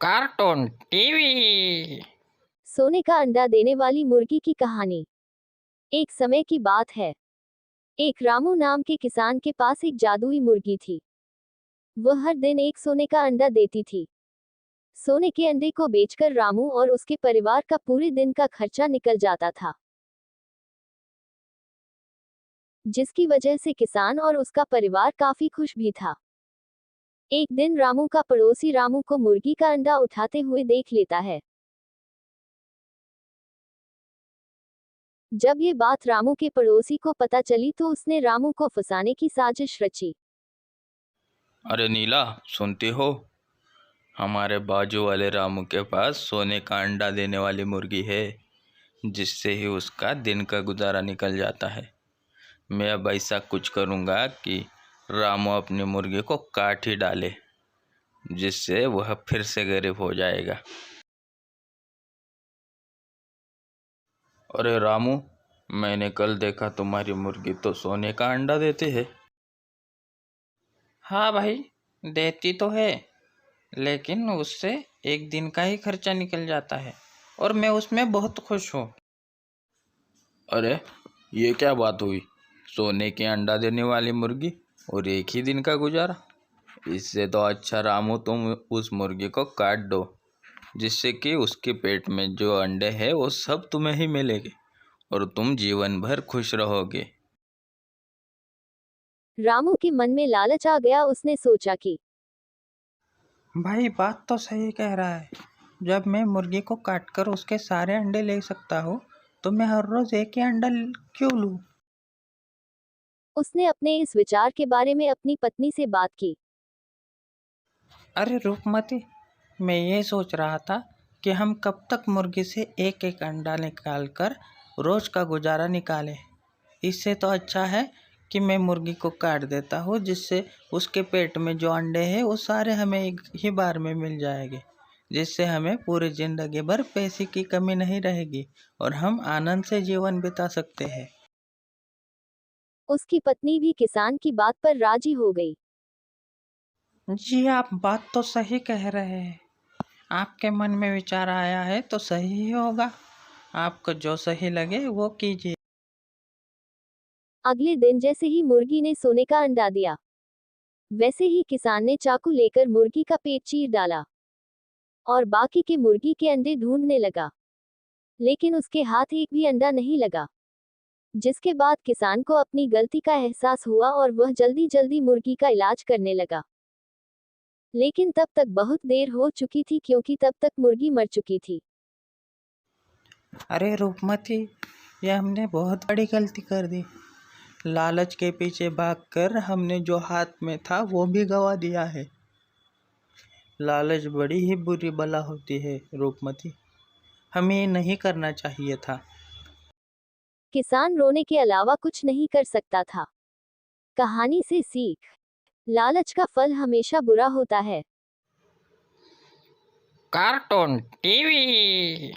Cartoon TV. सोने का अंडा देने वाली मुर्गी की कहानी। एक समय की बात है। एक रामू नाम के किसान के पास एक जादुई मुर्गी थी। वह हर दिन एक सोने का अंडा देती थी। सोने के अंडे को बेचकर रामू और उसके परिवार का पूरे दिन का खर्चा निकल जाता था, जिसकी वजह से किसान और उसका परिवार काफी खुश भी था। एक दिन रामू का पड़ोसी रामू को मुर्गी का अंडा उठाते हुए देख लेता है। जब ये बात रामू के पड़ोसी को पता चली तो उसने रामू को फंसाने की साजिश रची। अरे नीला, सुनती हो? हमारे बाजू वाले रामू के पास सोने का अंडा देने वाली मुर्गी है, जिससे ही उसका दिन का गुजारा निकल जाता है। मैं अब ऐसा कुछ करूँगा कि रामू अपनी मुर्गी को काट ही डाले, जिससे वह फिर से गरीब हो जाएगा। अरे रामू, मैंने कल देखा तुम्हारी मुर्गी तो सोने का अंडा देती है। हाँ भाई, देती तो है, लेकिन उससे एक दिन का ही खर्चा निकल जाता है और मैं उसमें बहुत खुश हूँ। अरे ये क्या बात हुई? सोने के अंडा देने वाली मुर्गी और एक ही दिन का गुजारा? इससे तो अच्छा रामू तुम उस मुर्गी को काट दो, जिससे कि उसके पेट में जो अंडे हैं वो सब तुम्हें ही मिलेंगे और तुम जीवन भर खुश रहोगे। रामू के मन में लालच आ गया। उसने सोचा कि भाई बात तो सही कह रहा है। जब मैं मुर्गी को काटकर उसके सारे अंडे ले सकता हूँ तो मैं हर रोज एक ही अंडा क्यों लूँ। उसने अपने इस विचार के बारे में अपनी पत्नी से बात की। अरे रूपमती, मैं ये सोच रहा था कि हम कब तक मुर्गी से एक एक अंडा निकाल कर रोज का गुजारा निकालें। इससे तो अच्छा है कि मैं मुर्गी को काट देता हूँ, जिससे उसके पेट में जो अंडे हैं वो सारे हमें एक ही बार में मिल जाएंगे, जिससे हमें पूरी जिंदगी भर पैसे की कमी नहीं रहेगी और हम आनंद से जीवन बिता सकते हैं। उसकी पत्नी भी किसान की बात पर राजी हो गई। जी, आप बात तो सही कह रहे हैं। आपके मन में विचार आया है तो सही ही होगा। आपको जो सही लगे वो कीजिए। अगले दिन जैसे ही मुर्गी ने सोने का अंडा दिया, वैसे ही किसान ने चाकू लेकर मुर्गी का पेट चीर डाला और बाकी के मुर्गी के अंडे ढूंढने लगा, लेकिन उसके हाथ एक भी अंडा नहीं लगा। जिसके बाद किसान को अपनी गलती का एहसास हुआ और वह जल्दी जल्दी मुर्गी का इलाज करने लगा। लेकिन तब तक बहुत देर हो चुकी थी, क्योंकि तब तक मुर्गी मर चुकी थी। अरे रूपमती, ये हमने बहुत बड़ी गलती कर दी। लालच के पीछे भागकर हमने जो हाथ में था वो भी गवा दिया है। लालच बड़ी ही बुरी बला होती है रूपमती। हमें ये नहीं करना चाहिए था। किसान रोने के अलावा कुछ नहीं कर सकता था। कहानी से सीख। लालच का फल हमेशा बुरा होता है। Cartoon TV.